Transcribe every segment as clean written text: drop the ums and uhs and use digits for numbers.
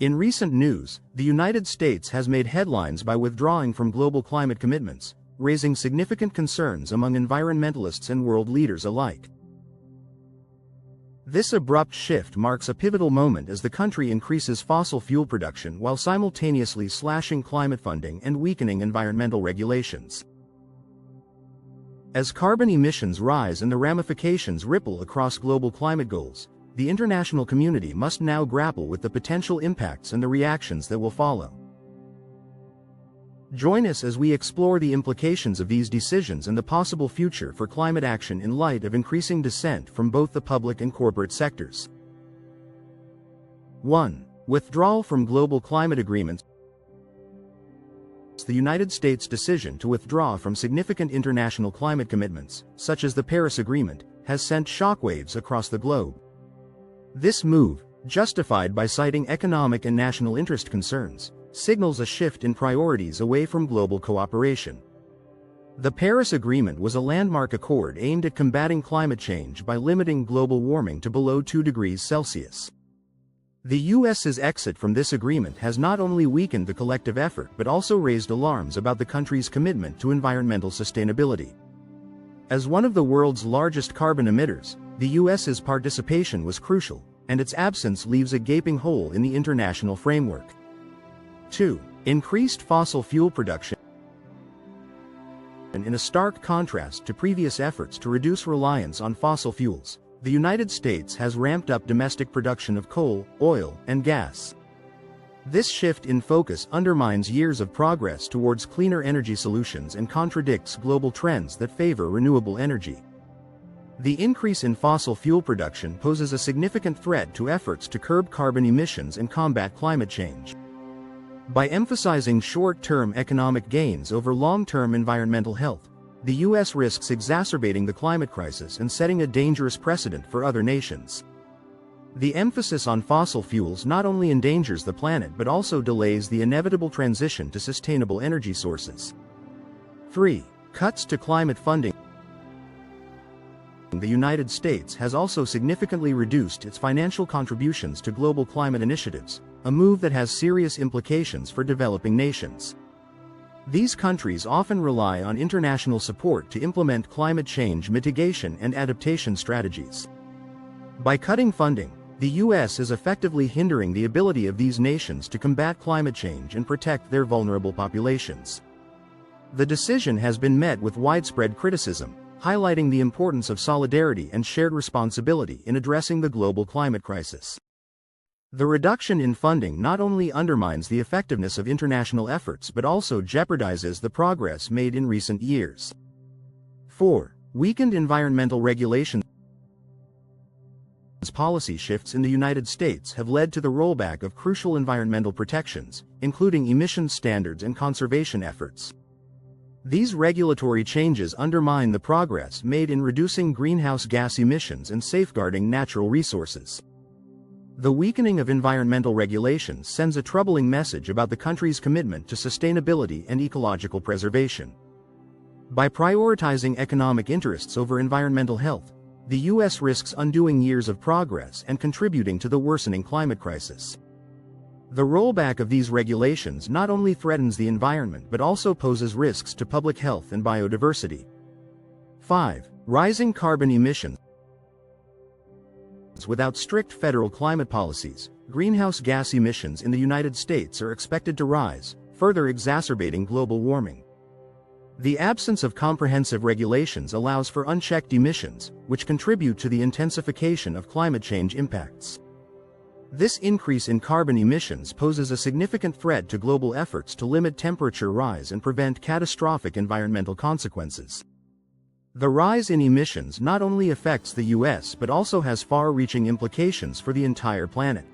In recent news, the United States has made headlines by withdrawing from global climate commitments, raising significant concerns among environmentalists and world leaders alike. This abrupt shift marks a pivotal moment as the country increases fossil fuel production while simultaneously slashing climate funding and weakening environmental regulations. As carbon emissions rise and the ramifications ripple across global climate goals, the international community must now grapple with the potential impacts and the reactions that will follow. Join us as we explore the implications of these decisions and the possible future for climate action in light of increasing dissent from both the public and corporate sectors. 1. Withdrawal from global climate agreements. The United States' decision to withdraw from significant international climate commitments, such as the Paris Agreement, has sent shockwaves across the globe. This move, justified by citing economic and national interest concerns, signals a shift in priorities away from global cooperation. The Paris Agreement was a landmark accord aimed at combating climate change by limiting global warming to below 2 degrees Celsius. The U.S.'s exit from this agreement has not only weakened the collective effort but also raised alarms about the country's commitment to environmental sustainability. As one of the world's largest carbon emitters, the U.S.'s participation was crucial, and its absence leaves a gaping hole in the international framework. 2. Increased fossil fuel production. In a stark contrast to previous efforts to reduce reliance on fossil fuels, the United States has ramped up domestic production of coal, oil, and gas. This shift in focus undermines years of progress towards cleaner energy solutions and contradicts global trends that favor renewable energy. The increase in fossil fuel production poses a significant threat to efforts to curb carbon emissions and combat climate change. By emphasizing short-term economic gains over long-term environmental health, the U.S. risks exacerbating the climate crisis and setting a dangerous precedent for other nations. The emphasis on fossil fuels not only endangers the planet but also delays the inevitable transition to sustainable energy sources. 3. Cuts to climate funding. The United States has also significantly reduced its financial contributions to global climate initiatives, a move that has serious implications for developing nations. These countries often rely on international support to implement climate change mitigation and adaptation strategies. By cutting funding, the U.S. is effectively hindering the ability of these nations to combat climate change and protect their vulnerable populations. The decision has been met with widespread criticism, highlighting the importance of solidarity and shared responsibility in addressing the global climate crisis. The reduction in funding not only undermines the effectiveness of international efforts but also jeopardizes the progress made in recent years. 4. Weakened environmental regulations. Policy shifts in the United States have led to the rollback of crucial environmental protections, including emissions standards and conservation efforts. These regulatory changes undermine the progress made in reducing greenhouse gas emissions and safeguarding natural resources. The weakening of environmental regulations sends a troubling message about the country's commitment to sustainability and ecological preservation. By prioritizing economic interests over environmental health, the U.S. risks undoing years of progress and contributing to the worsening climate crisis. The rollback of these regulations not only threatens the environment but also poses risks to public health and biodiversity. 5. Rising carbon emissions. Without strict federal climate policies, greenhouse gas emissions in the United States are expected to rise, further exacerbating global warming. The absence of comprehensive regulations allows for unchecked emissions, which contribute to the intensification of climate change impacts. This increase in carbon emissions poses a significant threat to global efforts to limit temperature rise and prevent catastrophic environmental consequences. The rise in emissions not only affects the U.S. but also has far-reaching implications for the entire planet.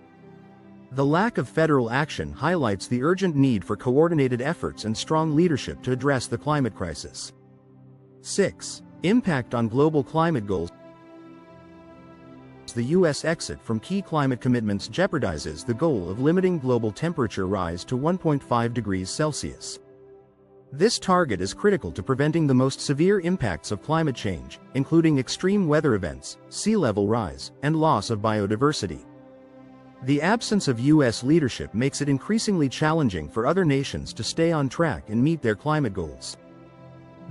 The lack of federal action highlights the urgent need for coordinated efforts and strong leadership to address the climate crisis. 6. Impact on global climate goals. The U.S. exit from key climate commitments jeopardizes the goal of limiting global temperature rise to 1.5 degrees Celsius. This target is critical to preventing the most severe impacts of climate change, including extreme weather events, sea level rise, and loss of biodiversity. The absence of U.S. leadership makes it increasingly challenging for other nations to stay on track and meet their climate goals.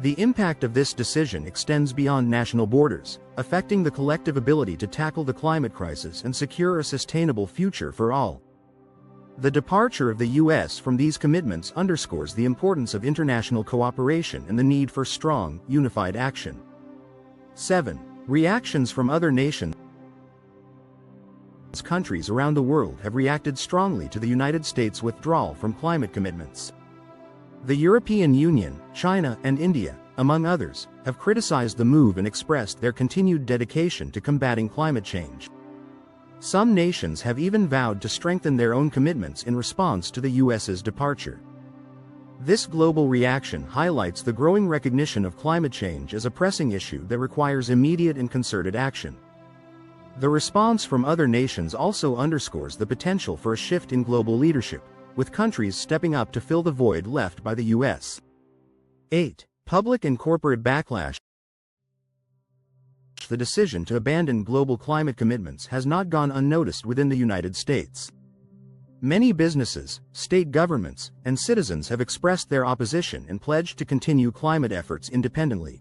The impact of this decision extends beyond national borders, affecting the collective ability to tackle the climate crisis and secure a sustainable future for all. The departure of the U.S. from these commitments underscores the importance of international cooperation and the need for strong, unified action. 7. Reactions from other nations. Countries around the world have reacted strongly to the United States' withdrawal from climate commitments. The European Union, China, and India, among others, have criticized the move and expressed their continued dedication to combating climate change. Some nations have even vowed to strengthen their own commitments in response to the U.S.'s departure. This global reaction highlights the growing recognition of climate change as a pressing issue that requires immediate and concerted action. The response from other nations also underscores the potential for a shift in global leadership, with countries stepping up to fill the void left by the U.S. 8. Public and corporate backlash. The decision to abandon global climate commitments has not gone unnoticed within the United States. Many businesses, state governments, and citizens have expressed their opposition and pledged to continue climate efforts independently.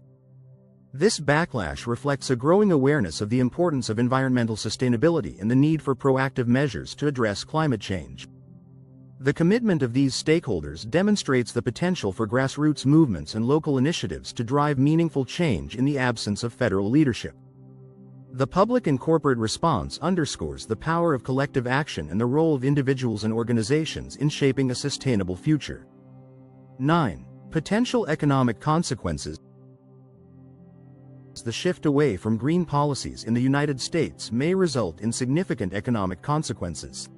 This backlash reflects a growing awareness of the importance of environmental sustainability and the need for proactive measures to address climate change. The commitment of these stakeholders demonstrates the potential for grassroots movements and local initiatives to drive meaningful change in the absence of federal leadership. The public and corporate response underscores the power of collective action and the role of individuals and organizations in shaping a sustainable future. 9. Potential economic consequences. The shift away from green policies in the United States may result in significant economic consequences.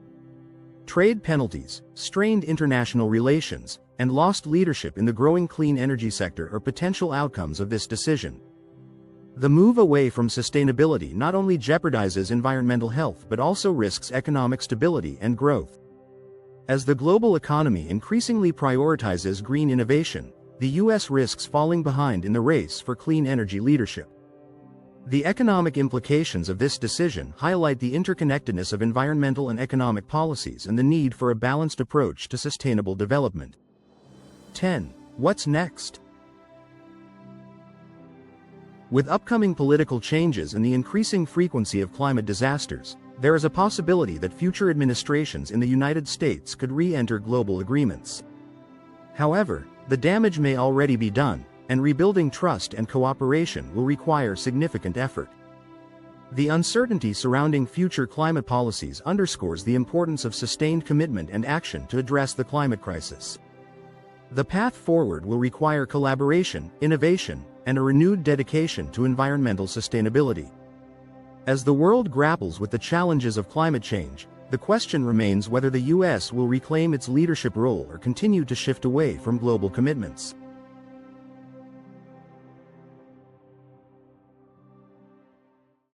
Trade penalties, strained international relations, and lost leadership in the growing clean energy sector are potential outcomes of this decision. The move away from sustainability not only jeopardizes environmental health but also risks economic stability and growth. As the global economy increasingly prioritizes green innovation, the U.S. risks falling behind in the race for clean energy leadership. The economic implications of this decision highlight the interconnectedness of environmental and economic policies and the need for a balanced approach to sustainable development. 10. What's next? With upcoming political changes and the increasing frequency of climate disasters, there is a possibility that future administrations in the United States could re-enter global agreements. However, the damage may already be done, and rebuilding trust and cooperation will require significant effort. The uncertainty surrounding future climate policies underscores the importance of sustained commitment and action to address the climate crisis. The path forward will require collaboration, innovation, and a renewed dedication to environmental sustainability. As the world grapples with the challenges of climate change, the question remains whether the U.S. will reclaim its leadership role or continue to shift away from global commitments.